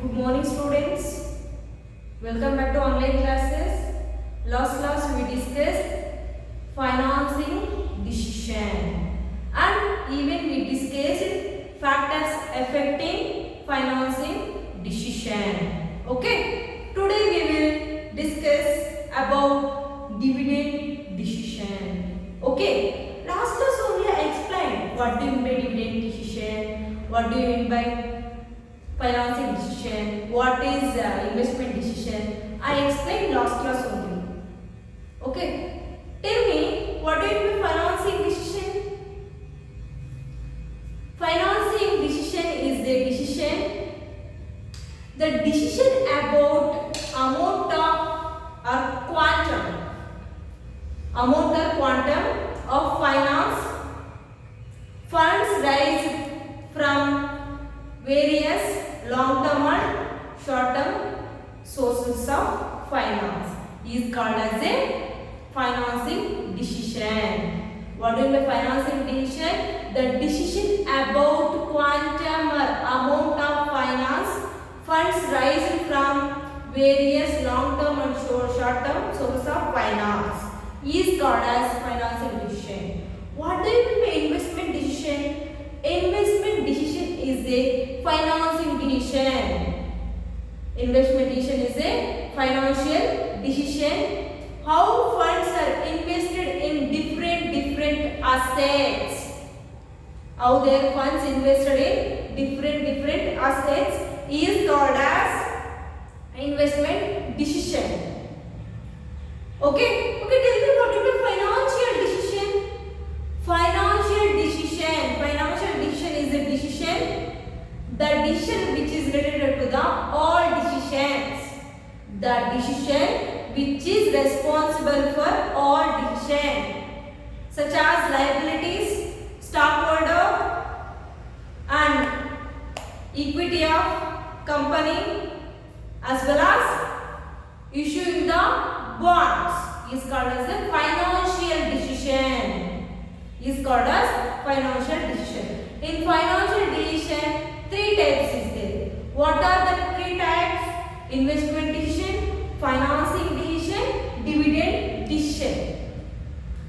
Good morning students. Welcome back to online classes. Last class we discussed financing decision and even we discussed factors affecting financing decision. Okay. Today we will discuss about dividend decision. Okay. Last class only I explained what do you mean by dividend decision, what do you mean by financing decision, what is investment decision. I explained last class only. Okay. Tell me, what do you mean by financing decision? Financing decision is the decision about amount or quantum of finance funds raised from various long-term and short-term sources of finance is called as a financing decision. What is the financing decision? The decision about quantum or amount of finance funds raised from various long-term and short-term sources of finance is called as financing decision. What do you mean by investment decision? Investment decision is a financing decision. Investment decision is a financial decision. How funds are invested in different assets. How their funds invested in different assets is called as investment decision. Okay. Okay. Tell me what is the financial decision? Financial decision is a decision. The decision which is related to the all decisions. The decision which is responsible for all decisions, such as liabilities, stockholder, and equity of company, as well as issuing the bonds, is called as a financial decision. Is called as financial decision. In financial decision, three types is there. What are the three types? Investment decision, financing decision, dividend decision.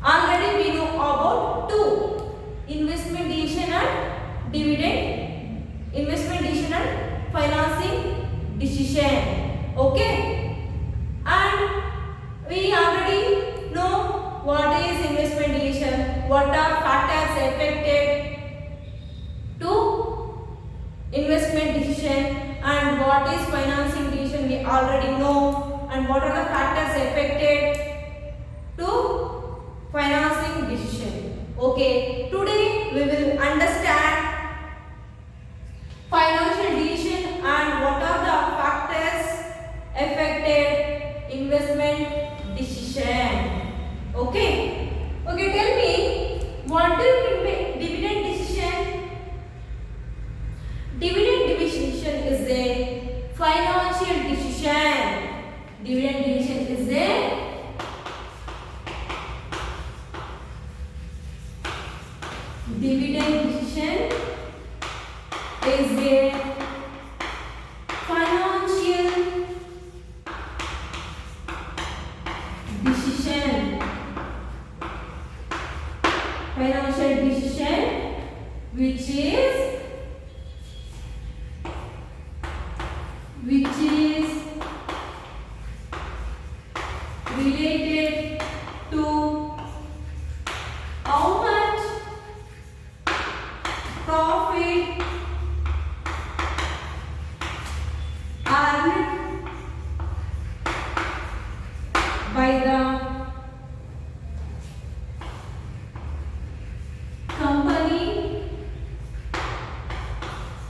Already we know about two: investment decision and dividend. Investment decision and financing decision. Okay, and we already know what is investment decision, what are factors affected to investment decision, and what is financing decision we already know, and what are the factors affected to financing decision. Okay, today we will understand financial decision and what are the factors affected investment decision. Okay. Okay, tell me, what do you mean by dividend decision? Dividend decision is a financial decision. Dividend decision is a financial decision. Financial decision which is related to how much profit earned by the company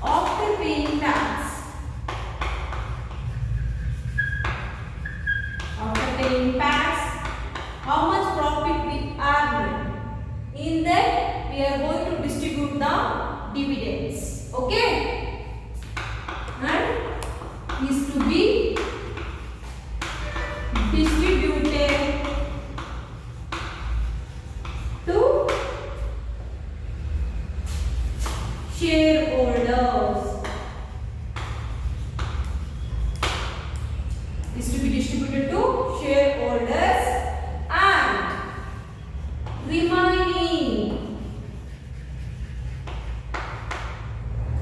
after paying tax. After paying tax, how much profit we earn? In that, we are going to distribute the dividends. Okay? And is to be distributed to shareholders. distributed to shareholders, and remaining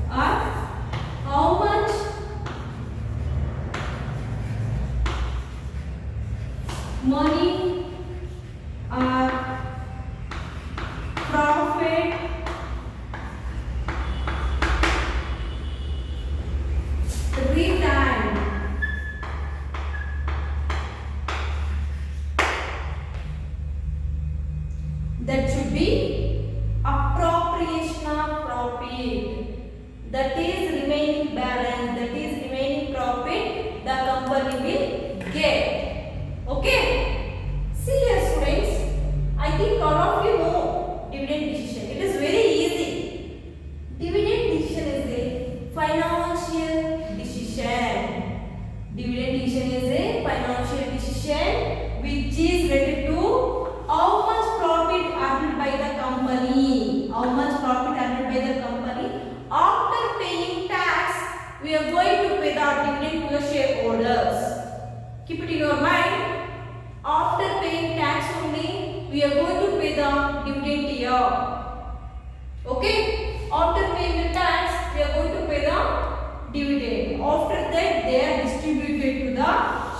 are how much money or profit retained. That should be appropriation of profit. That is remaining balance, that is remaining profit the company will get. Okay? See here students, I think all of you know dividend decision. It is very easy. Dividend decision is a financial decision. Dividend decision is a financial decision which is related to how much profit earned by the company. How much profit earned by the company. After paying tax, we are going to pay the dividend to the shareholders. Keep it in your mind. After paying tax only, we are going to pay the dividend here. Okay? After paying the tax, we are going to pay the dividend. After that, they are distributed to the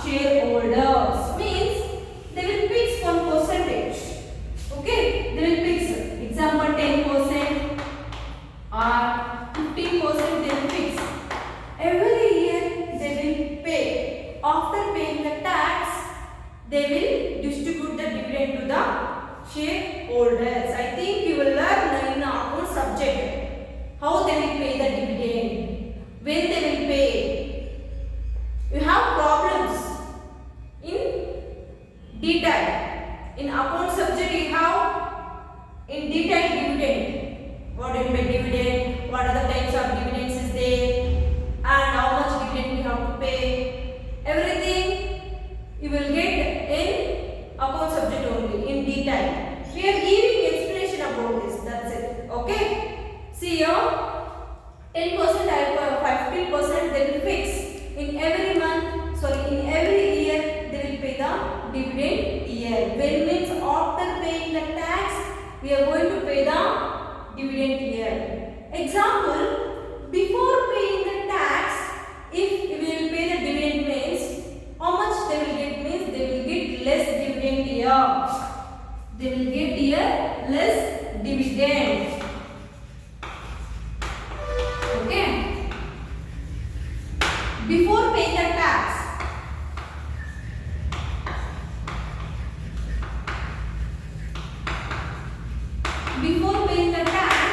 shareholders. Means they will fix one percentage. Okay? They will fix. Example 10% or 15% they will fix. Every year they will pay. After paying the tax, they will distribute the dividend to the shareholders. I think you will learn in our subject how they will pay the dividend, when they will pay. You have problems in detail. In account subject you have in detail dividend. What do you mean by dividend? What are the types of dividends is there? And how much dividend we have to pay? Everything you will get in account subject only in detail. We are giving explanation about this. That's it. Okay? See here, 10% or 15% they will fix. In every month, sorry, in every year they will pay the dividend year. When means after paying the tax, we are going to pay the dividend year. Example, before paying the tax, if we will pay the dividend means, how much they will get means they will get less dividend here. They will get here less dividend. Okay? Before paying the tax, before paying the tax,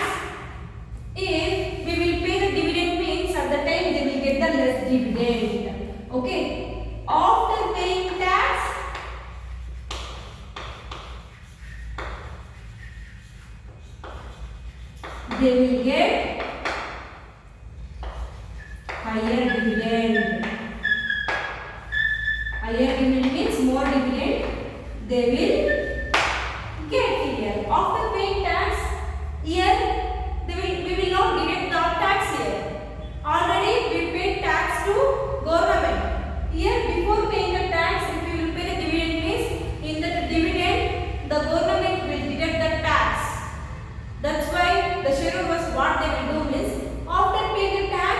if we will pay the dividend means at the time they will get the less dividend. Okay? After paying tax, they will get higher dividend. Higher dividend means more dividend they will get here. After paying tax, here we will not deduct the tax here. Already we paid tax to government. Here before paying the tax, if we will pay the dividend means in the dividend the government will deduct the tax. That's why the shareholders what they will do means after paying the tax,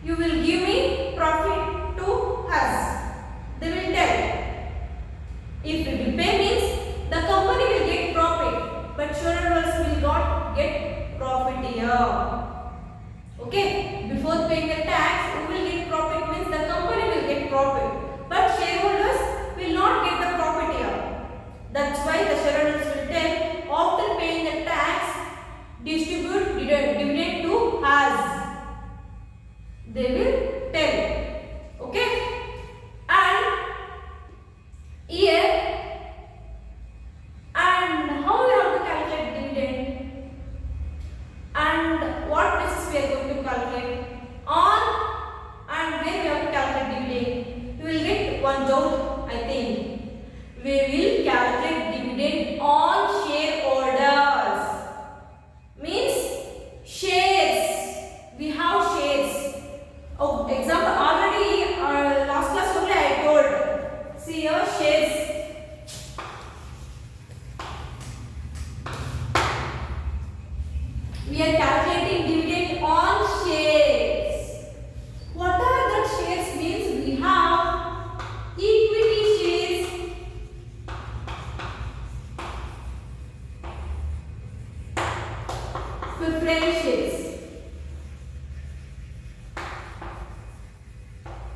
you will give me profit to us. They will tell. If we will pay me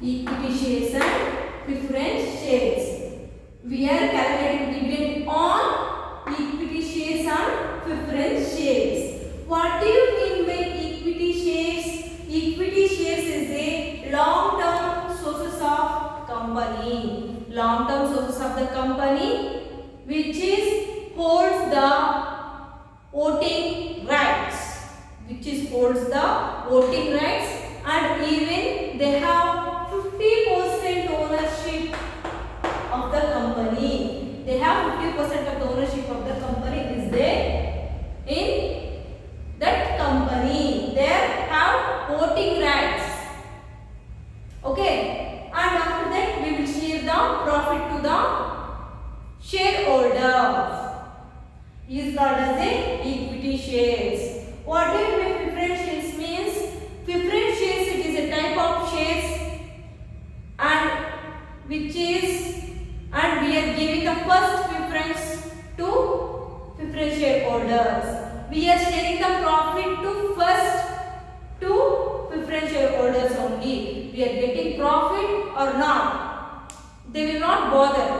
equity shares and preference shares. We are calculating dividend on equity shares and preference shares. What do you mean by equity shares? Equity shares is a long-term sources of company. Long-term sources of the company which is holds the voting rights. Which is holds the voting rights, and even they have 50% ownership of the company. They have 50% of the ownership of the company is there in that company. They have voting rights. Okay, and after that we will share the profit to the shareholders. Is called as a equity shares. What do you mean preference shares means? Preference shares, it is a type of shares and which is, and we are giving the first preference to preference shareholders. We are sharing the profit to first to preference shareholders only. We are getting profit or not. They will not bother.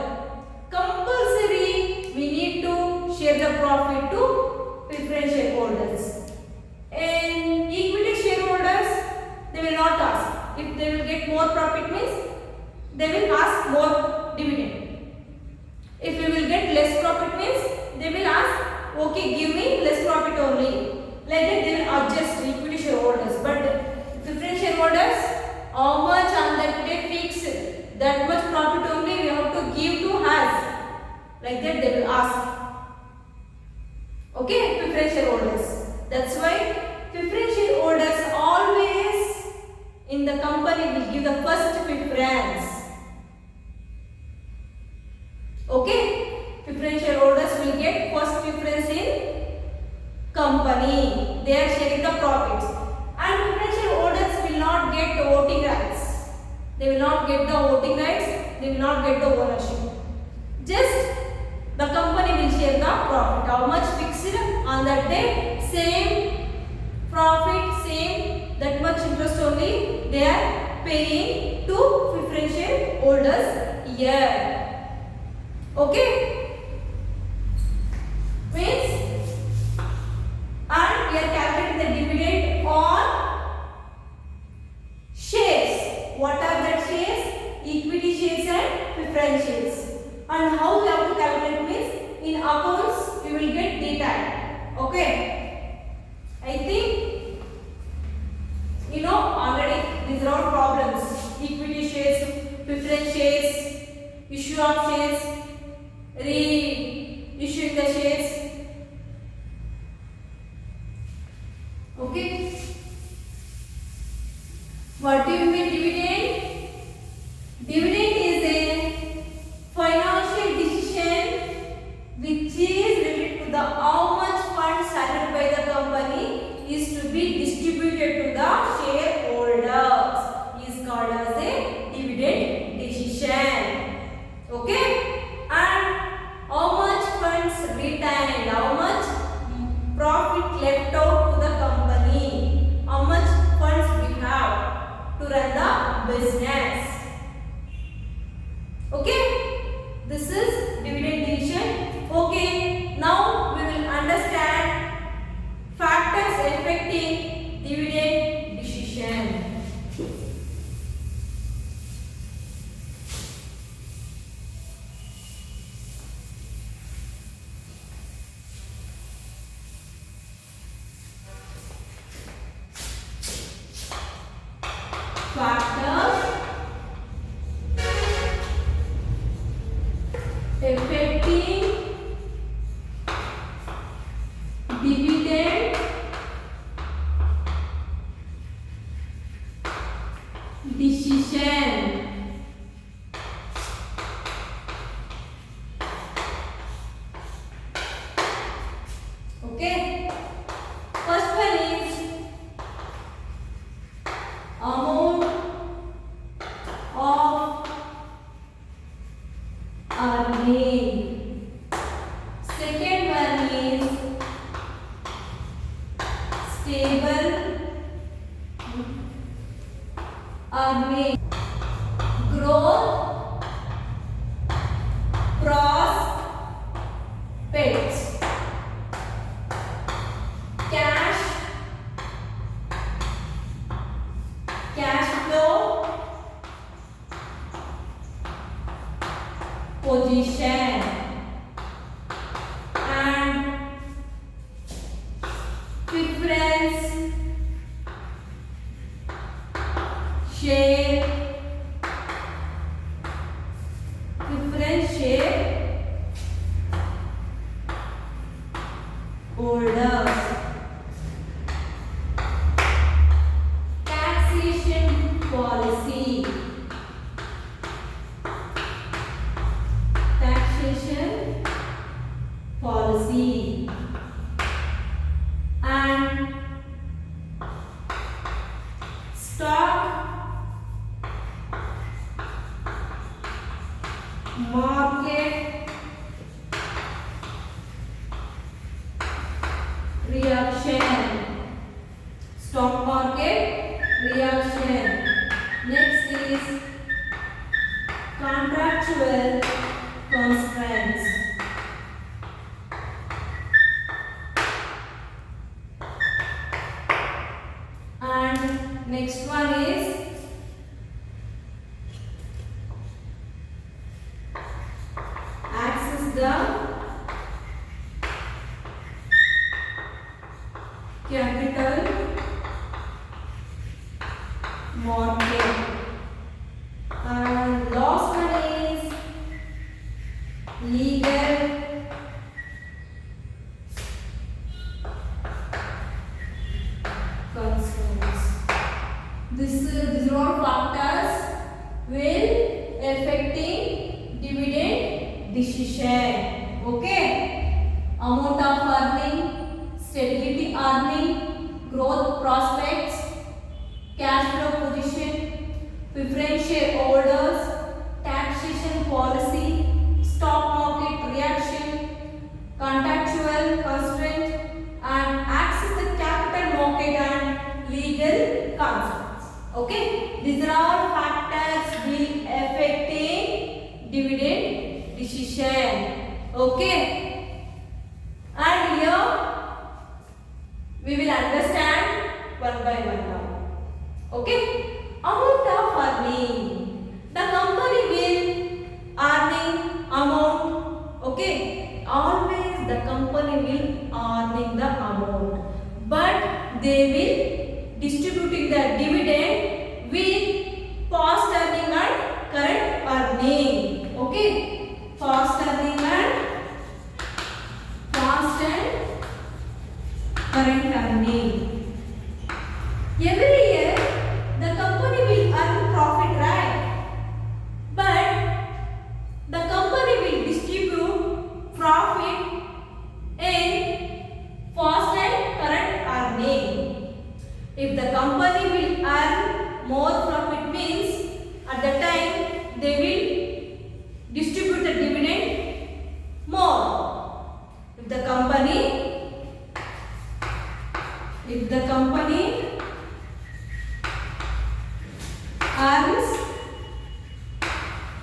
Compulsory we need to share the profit to preference shareholders. And equity shareholders, they will not ask. If they will get more profit means they will ask more dividend. If we will get less profit means they will ask, okay, give me less profit only. Like that they will adjust equity shareholders. But preference shareholders, how much on that day fixed, that much profit only we have to give to us. Like that they will ask. Okay, preference shareholders. That's why preference shareholders always in the company will give the first preference. Okay, preference shareholders will get first preference in company. They are sharing the profits. And preference shareholders will not get the voting rights. They will not get the voting rights. They will not get the ownership. Just the company will share the profit. How much fixed on that day? Same profit, same that much interest only they are paying to preference shareholders here. Okay? Means, and we are calculating the dividend on shares. What are that shares? Equity shares and preference shares. And how we have to calculate means in accounts we will get detail. Okay? I think you know already these are all problems. Equity shares, preference shares, issue of shares, re-issuing the shares. Okay? What do you mean dividend? Dividend is a financial decision which is related to the how much funds handled by the company is to be distributed to the shareholders. Is called as a dividend decision. Okay? And how much funds retained, how much profit left out to the company, how much funds we have to run the business. Okay, this is dividend decision. Okay, now we will understand factors affecting dividend decision. Factors affecting dividend decision. Okay, first one is amount of earning. Second one is stable earning. growth prospects, cash flow, position, and preference, share, holders, taxation policy, and stock market reaction. Stock market reaction. Next is contractual constraints. And next one is access the capital market. And last one is legal concerns. These are all factors will affecting dividend decision. Okay, amount of earning, stability earning, growth prospects, cash flow position, preference shareholders, taxation policy, stock market reaction, contractual constraint, and access the capital market and legal concerns. Okay, these are all factors will affecting dividend decision. Okay, and here we will understand one by one now. Okay, amount of earning. The company will earning amount. Okay, always the company will earning the amount, but they will distributing the dividend with past earning and current earning. Okay, past earning and current earning. Every year the company will earn profit, right? But the company will distribute profit in past and current earning. If the company will earn more profit, means at the time they will distribute the dividend more. If the company earns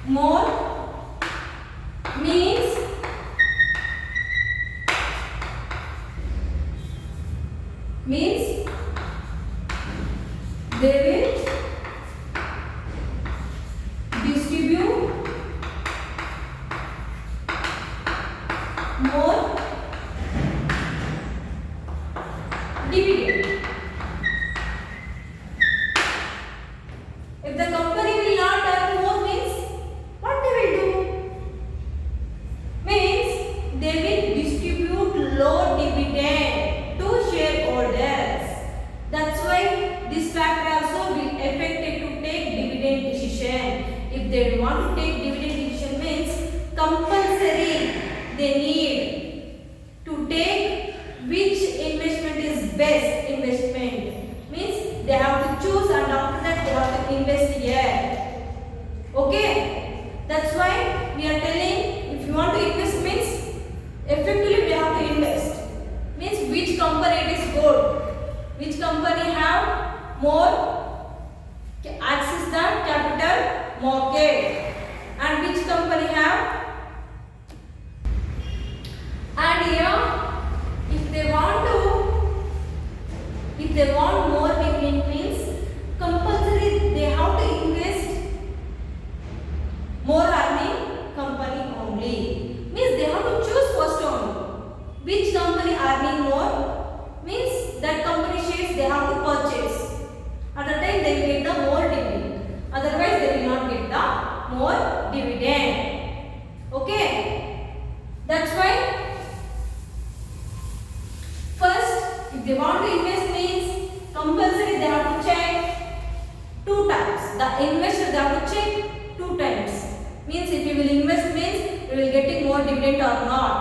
more, means they will distribute more dividend. If the company will not earn more, means what they will do? Means they will distribute low dividend to shareholders. That's why this factor also will affect it to take dividend decision. If they want to take dividend decision, means compulsory they need to take which investment is best investment. Means they have to choose, and after that they have to invest here. Okay, that's why we are telling, if you want to invest, means effectively we have to invest. Means which company it is good, which company have more access the capital market. more dividend. Okay, that's why first, if they want to invest means compulsory they have to check 2 times. The investor they have to check 2 times. Means if you will invest means you will getting more dividend or not.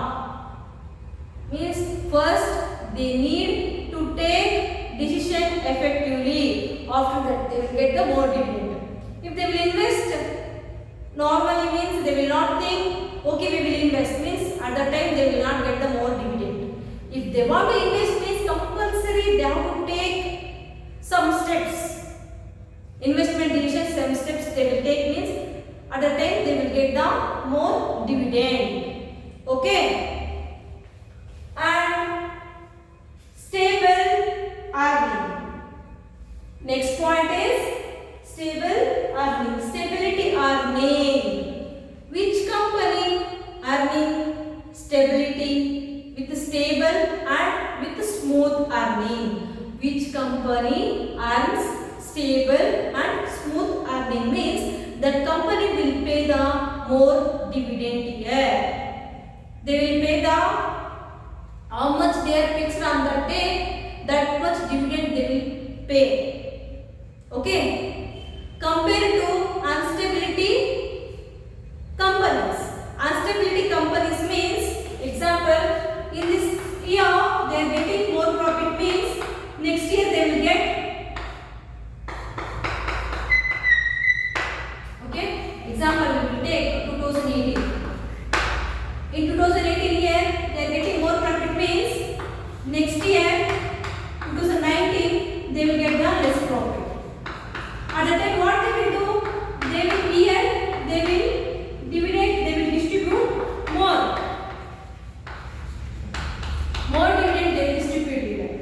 Means first they need to take decision effectively. After that they will get the more dividend. If they will invest normally means they will not think okay we will invest means at that time they will not get the more dividend. If they want to invest means compulsory they have to take some steps. Investment decision some steps they will take means at that time they will get the more dividend. Okay. And stable earning. Next point is stable earning. Stability earning. Which company earning stability with stable and with smooth earning? Which company earns stable and smooth earning means that company will pay the more dividend here. They will pay the how much they are fixed on that day, that much dividend they will pay. Okay. Compared to instability companies. Instability companies means example in this year they are getting more profit means next year they will get. Okay. Example we will take 2018. In 2018 year they are getting more profit means next year 2019 they will get the less profit. At that time what they will do? They will dividend, they will distribute more. More dividend they will distribute here.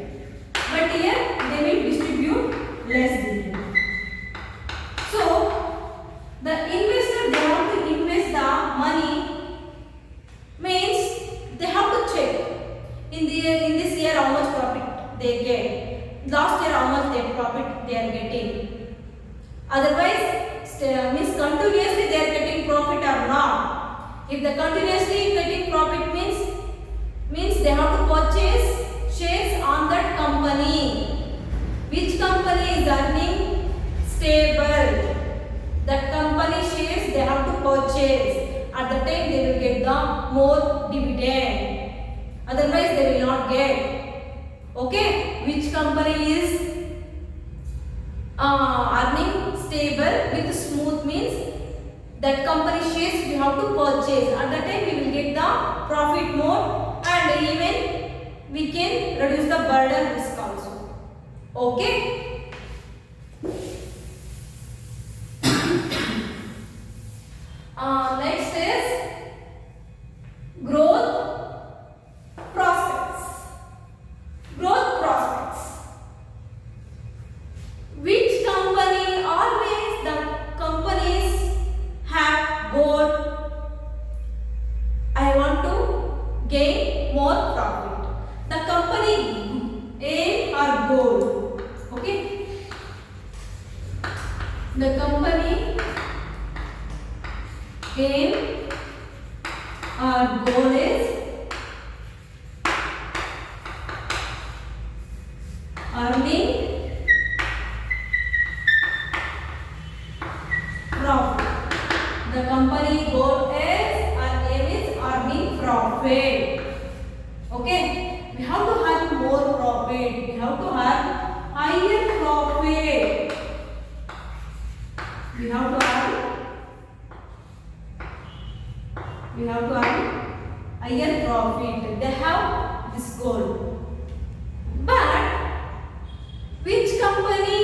But here they will distribute less dividend. So the investor they have to invest the money means they have to check in this year how much profit they get. Last year how much their profit they are getting. Otherwise, means continuously they are getting profit or not. If they continuously getting profit means they have to purchase shares on that company. Which company is earning stable? That company shares they have to purchase. At the time they will get the more dividend. Otherwise they will not get. Okay, which company is earning stable with smooth means that company shares we have to purchase. At that time we will get the profit more and even we can reduce the burden risk also. Okay. Next is growth prospects. Growth prospects. Which company always the companies have goal? I want to gain more profit. The company aim or goal. Okay. The company aim or goal is earning profit. The company goal is or aim is earning profit. Okay, we have to earn more profit. We have to earn higher profit. We have to earn higher profit. They have this goal. But which company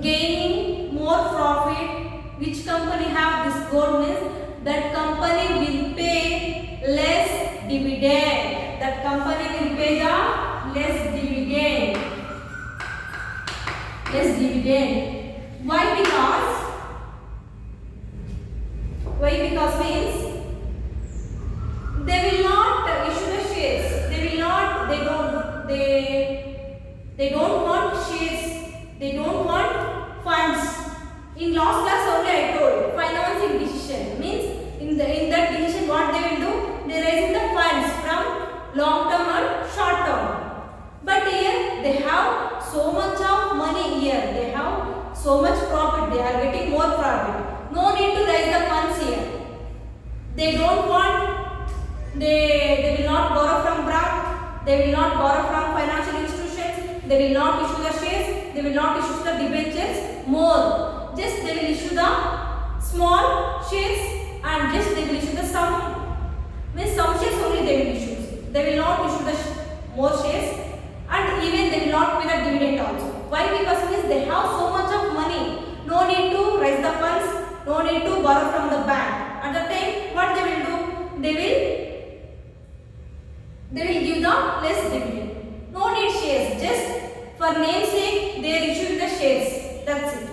gaining more profit? Which company have this goal means that company will pay less dividend. That company will pay the less dividend. Less dividend. Why? Because means they will not issue the shares. They don't want shares. They don't want funds. In last class only I they raising the funds from long term or short term. But here they have so much of money here. They have so much profit. They are getting more profit. No need to raise the funds here. They don't want. They will not borrow from bank. They will not borrow from financial institutions. They will not issue the shares. They will not issue the debentures more. Just they will issue the small shares and just they will issue the some shares only they will issue. They will not issue the more shares and even they will not pay the dividend also. Why? Because means they have so much of money. No need to raise the funds. No need to borrow from the bank. At the time, what they will do? They will give the less dividend. No need shares. Just for namesake, they are issuing the shares. That's it.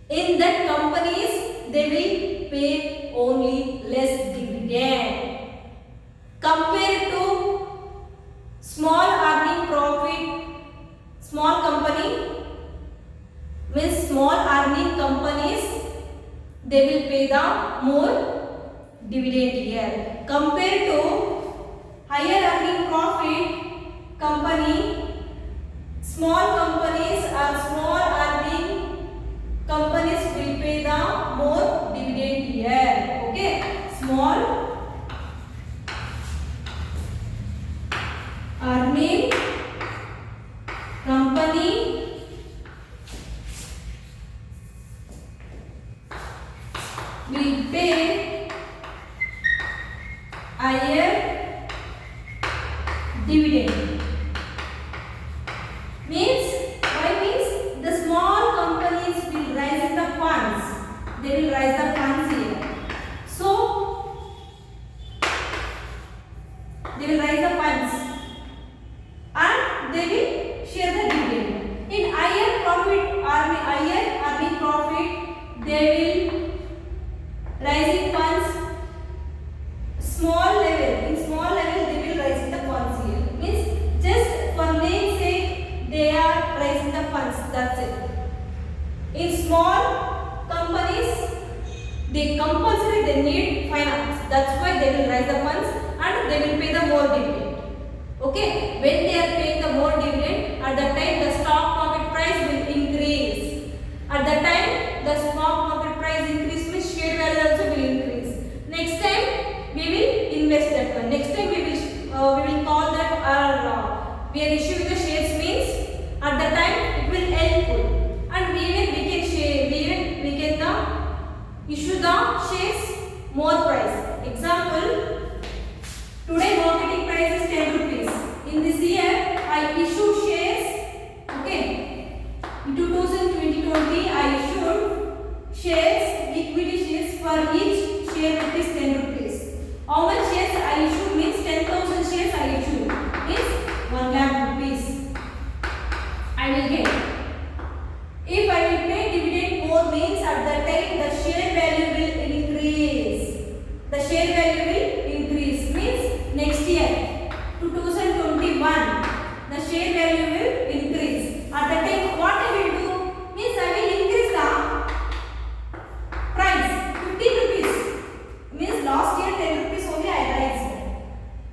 In that companies, they will pay only less dividend. Compared to small earning profit, small company means small earning companies, they will pay the more dividend here. Compared to higher earning profit company, small companies or small earning companies will pay the more dividend here. Okay, small earning company will pay higher dividend. Means, why means the small companies will raise the funds. They will raise the funds here. So, they will raise the funds and they will share the dividend. In higher profit or higher earning profit, they will raising funds small level. In small level, they will raise the funds here. Means just for name's sake, they are raising the funds. That's it. In small companies, they compulsory they need finance. That's why they will raise the funds and they will pay the more dividend. Okay. When they are paying the more dividend, at that time the stock market price will increase. At that time, the stock market price increase means share value also will increase. Next time we will invest that one. Next time we will call that our we are issuing the shares means at that time it will helpful and even we can share even we can issue the shares more price. Example, today marketing price is 10 rupees. In this year I issued shares. Okay, in 2020 I issued shares, equity shares for each share rupees 10 rupees. How much shares I issued means 10,000 shares I issued means 1 lakh rupees I will get. If I will pay dividend more means at that time the share value will increase. The share value will increase means next year 2021 the share value will increase. At that time what I will do means I will increase the price 15 rupees means last year 10 rupees only I raised.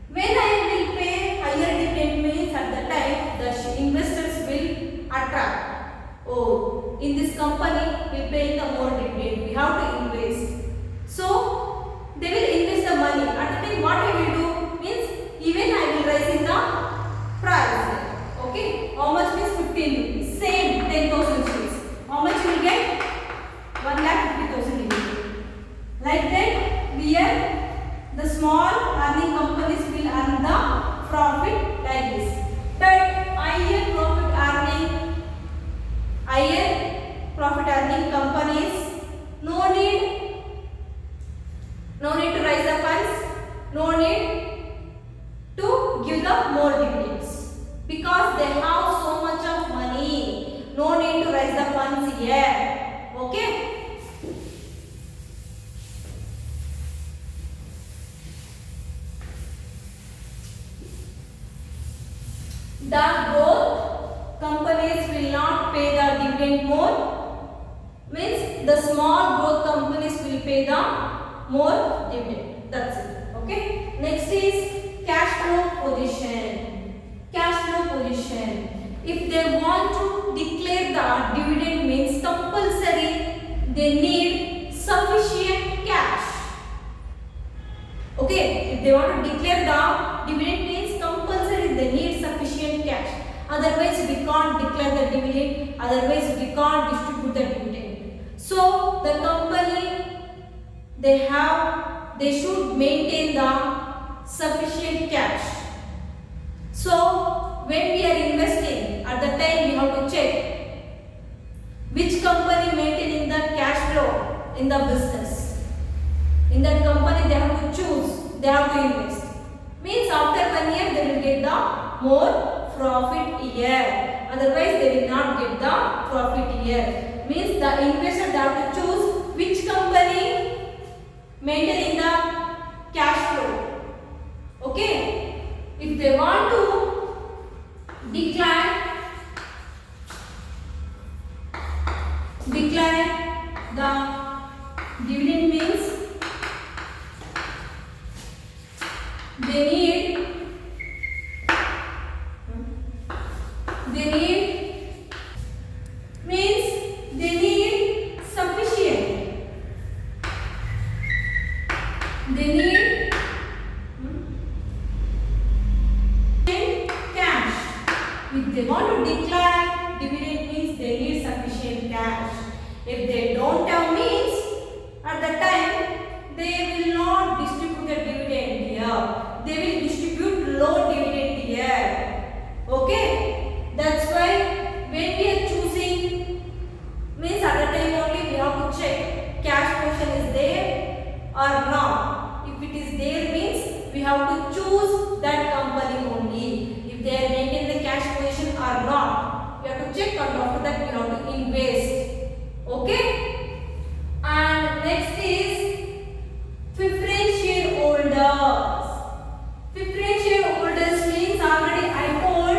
When I will pay higher dividend means at the time the investors will attract. Oh, in this company we pay the more dividend. We have to invest. So they will invest the money. At the time what I will do means even I will raise in the price. Okay, how much means 15 rupees. Same 10,000 shares. How much you will get? 1,50,000 dividend. Like that, here the small earning companies will earn the profit like this. But higher profit earning companies, no need to raise the funds, no need to give the more dividends because they have so much of money. No need to raise the funds here. Okay. The growth companies will not pay the dividend more means the small growth companies will pay the more dividend. That's it. Okay. Next is cash flow position. Cash flow position. If they want to declare the dividend means compulsory, they need sufficient cash. Okay. If they want to declare the dividend means compulsory, they need sufficient cash. Otherwise, we can't declare the dividend. Otherwise, we can't distribute the dividend. So the company they should maintain the sufficient cash. So when we are investing, at the time we have to check which company maintaining the cash flow in the business. In that company they have to choose, they have to invest. Means after 1 year they will get the more profit year. Otherwise they will not get the profit year. Means the investor they have to choose which company maintaining the cash flow. Okay. If they want to declare the dividend means they need sufficient. They need cash. If they want to declare dividend means they need sufficient cash. If they don't have means, at the time they will not distribute the dividend here. They will distribute low dividend here. Okay? That's why when we are choosing means at the time only we have to check cash portion is there or not. If it is there means we have to choose that company only. If they are maintaining the cash position or not, we have to check, and after that we have to invest. Okay? And next is preference shareholders. Preference shareholders means already I told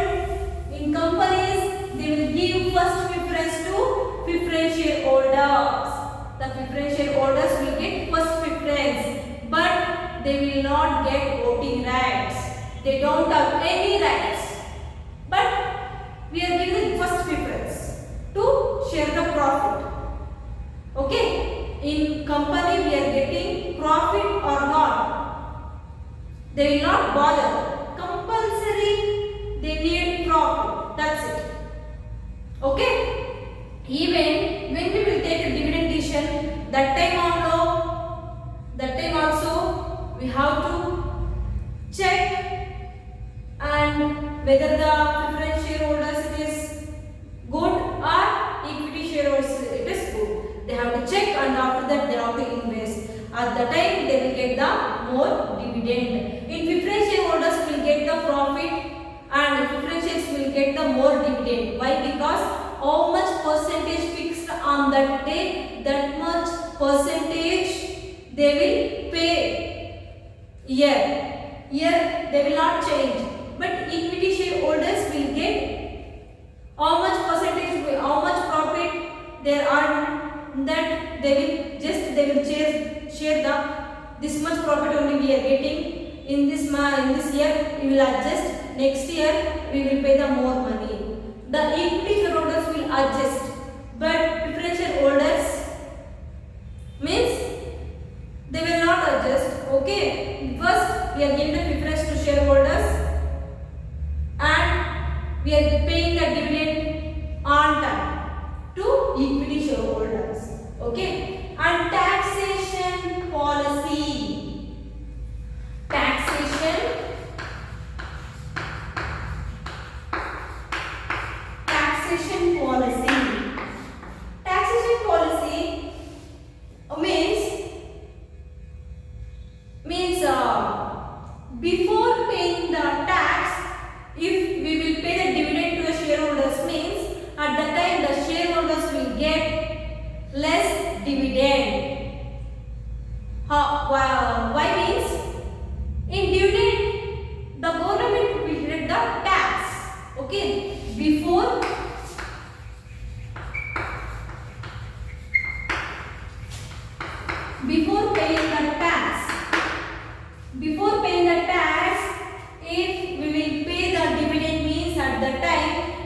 in companies they will give first preference to preference shareholders. The preference shareholders will get first preference, but they will not get voting rights. They don't have any rights. But we are giving first preference to share the profit. Okay? In company we are getting profit or not. They will not bother. Compulsory they need profit. That's it. Okay? Even when we will take a dividend decision, that time also we have to check and whether the preference shareholders it is good or equity shareholders it is good. They have to check, and after that they have to invest. At the time they will get the more dividend. In preference shareholders will get the profit, and preference shares will get the more dividend. Why? Because how much percentage fixed on that day, that much percentage they will pay year they will not change. But equity shareholders will get how much percentage, how much profit there are, that they will share the this much profit only we are getting in this year. We will adjust, next year we will pay the more money. The equity shareholders will adjust, but preference shareholders means they will not adjust. Okay, first we are giving the preference to shareholders, and we are paying the dividend on time to equity shareholders. Okay, and taxation policy. Taxation policy. Taxation policy means before paying the tax, if we will pay the dividend to the shareholders means at the time the shareholders will get less dividend. Why means in dividend the government will get the tax. Okay, before paying the tax, before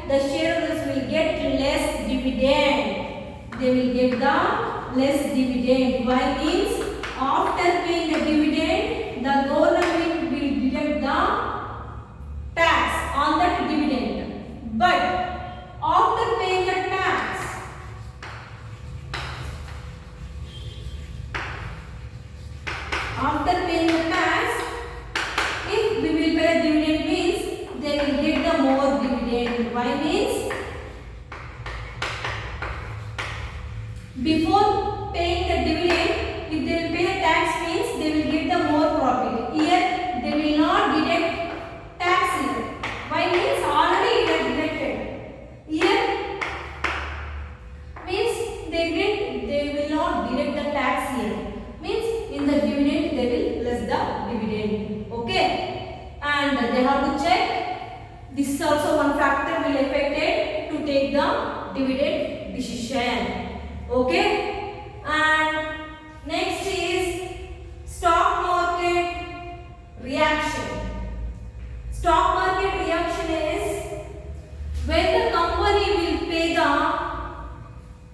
the shareholders will get less dividend. They will get the less dividend. Why means after paying the dividend, the government will deduct the tax on that dividend. But after paying the tax, if we will pay dividend means they will get the more dividend. Why means before paying the dividend, if they will pay the tax means they will get the more profit. Here they will not deduct tax here. Why means already it is deducted. Here means they will not deduct the tax here. Means in the dividend they will less the dividend. Okay, and they have to check. This is also one factor will affect it to take the dividend decision. Okay, and next is stock market reaction. Stock market reaction is when the company will pay the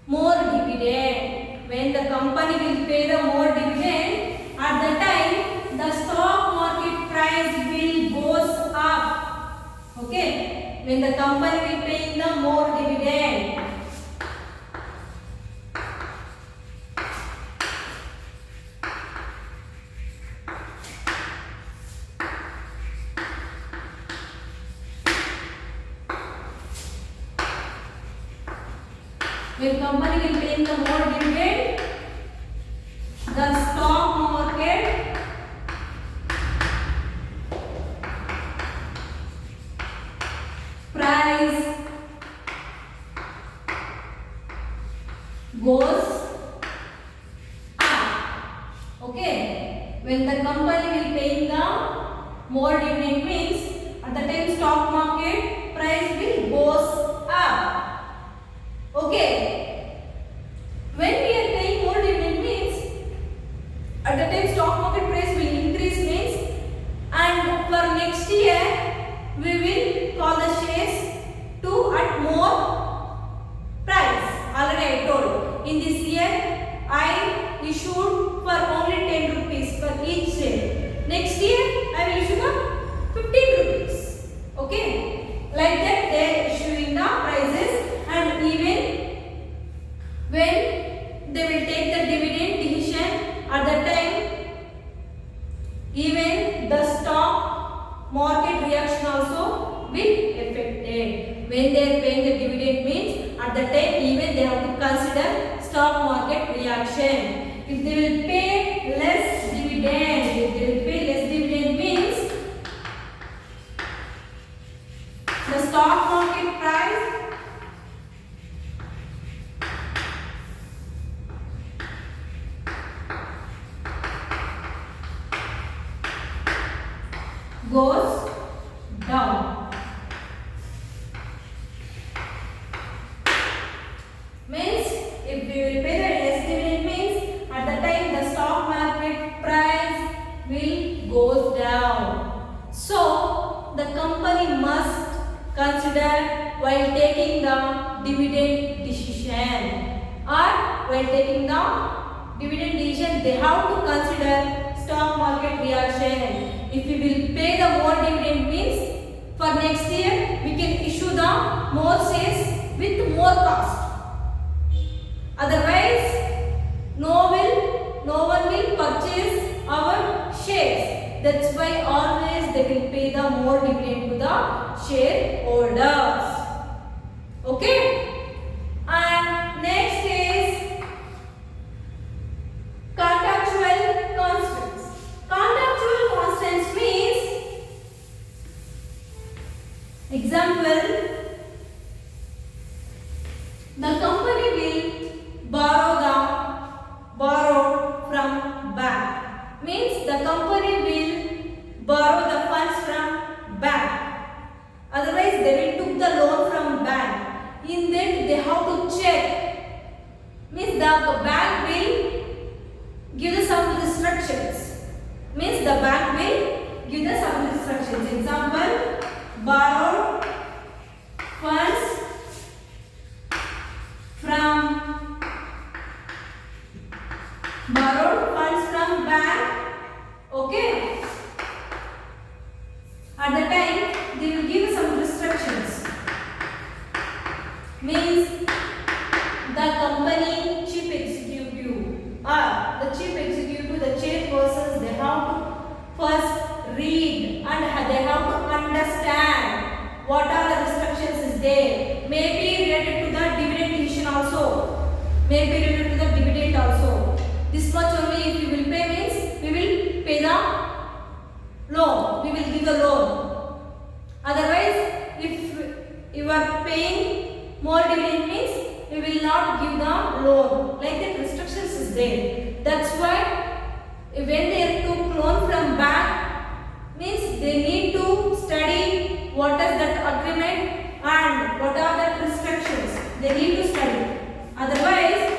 more dividend. When the company will pay the more dividend, at the time the stock market price will goes up. Okay, when the company will pay the more dividend. When company will pay the more dividend, the stock market price goes up. Okay, when the company will pay the more dividend means at the time stock market price will goes up. Okay, when we are paying more dividend means at the time stock market price will increase means, and for next year we will call the shares to at more price. Already I told in this year I issued for only 10 rupees for each share. Next year I will issue for 15 rupees. Okay, like that they are issuing the prices. And even when they will take the dividend decision, at that time even the stock market reaction also will affected. When they are paying the dividend means at that time even they have to consider stock market reaction. If they will pay less dividend means the stock market price goes down. Means if we will pay the less dividend means at the time the stock market price will goes down. So the company must consider while taking the dividend decision, or while taking the dividend decision they have to consider stock market reaction. If we will pay the more dividend means for next year we can issue the more shares with more cost. Otherwise no one will purchase our shares. That's why always they will pay the more dividend to the shareholders. Okay, and next is contractual constants. Contractual constants means, example, the company will borrow from bank. Means the company will borrow the funds from bank. Otherwise they will took the loan from bank. In that they have to check. Means the bank will give some instructions. Means the bank will give some instructions. Example, borrow funds borrowed funds from bank. Okay. At the time, they will give some restrictions. Means the company chief executive or the chief executive, the chairpersons, they have to first read and they have to understand what are the restrictions is there. Maybe related to the dividend decision also. Maybe related to the dividend also. This much only if you will pay means we will pay the loan. We will give the loan. Otherwise, if you are paying more dividend means we will not give the loan. Like that restrictions is there. That's why when they took loan from bank means they need to study what is that agreement and what are the restrictions. They need to study. Otherwise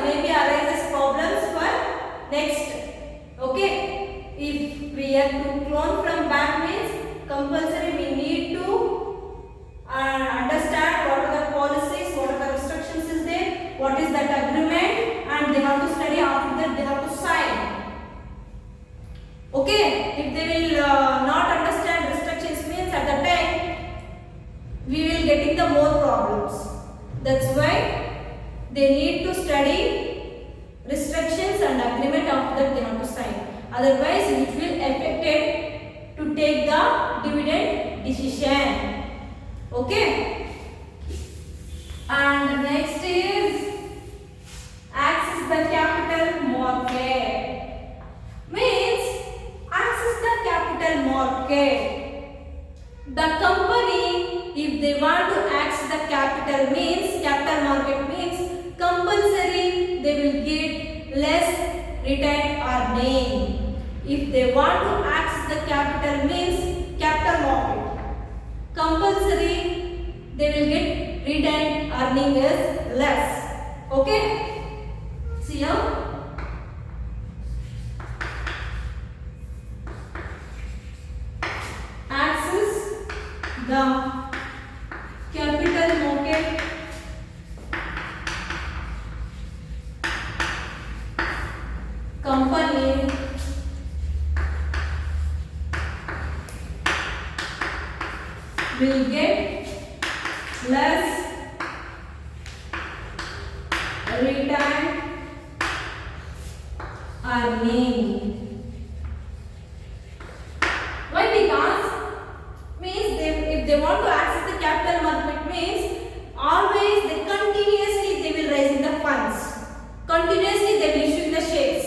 maybe arises problems for next. Okay, if we have to loan from bank means compulsory we need to understand what are the policies, what are the restrictions is there, what is that agreement, and they have to study. After that they have to sign. Okay, if they will not understand restrictions means at the time we will getting the more problems. That's why they need to study restrictions and agreement. After that they have to sign. Otherwise it will affect to take the dividend decision. Okay. And next is access the capital market. Means access the capital market. The company, if they want to access the capital means capital market means compulsory they will get less retained earning. If they want to access the capital means capital market, compulsory they will get retained earning is less. Okay. See here. Access the capital market company will get less retained earning. Why? Because means if they want to access the capital market means always they continuously they will raise the funds. Continuously they will issue the shares.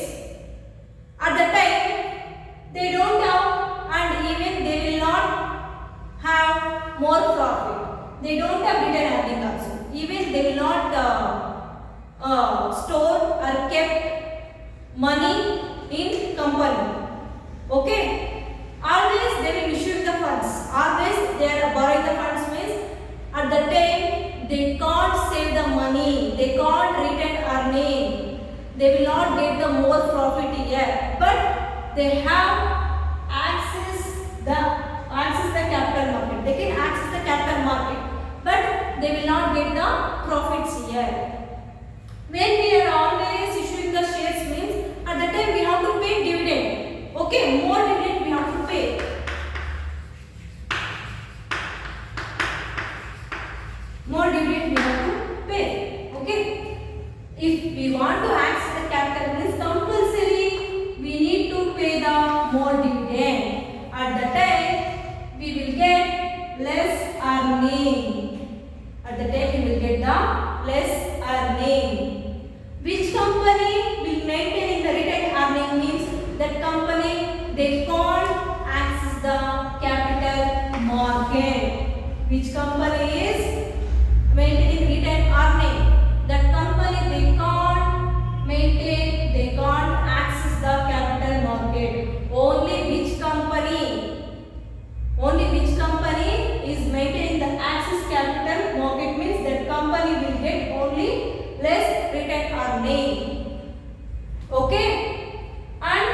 At the time they don't have and even they will not have more profit. They don't have retained earning also. Even they will not store or kept money in company. Okay. Always they will issue the funds. Always they are borrowing the funds means at the time they can't save the money. They can't retain earning. They will not get the more profit here. But they have access the capital market. They can access the capital market. But they will not get the profits here. When we are always issuing the shares means at the time we have to pay dividend. Okay, more dividend we have to pay. More dividend we have to pay. Okay. If we want to access the capital means compulsory we need to pay the more dividend. At the time we will get less earning. At the time we will get the less earning. Which company will maintain the retained earning means that company they can't access the capital market. Which company is maintaining retained earning? That company they can't maintain, they can't access the capital market. Only which company is maintaining the access capital market means that company will get only less retained earning. Okay. And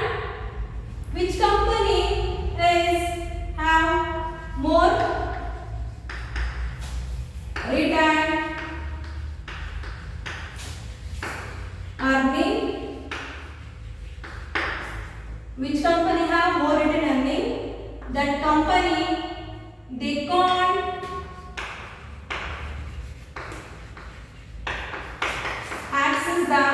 which company is have more retained earning. Which company have more written earning? That company they can't access the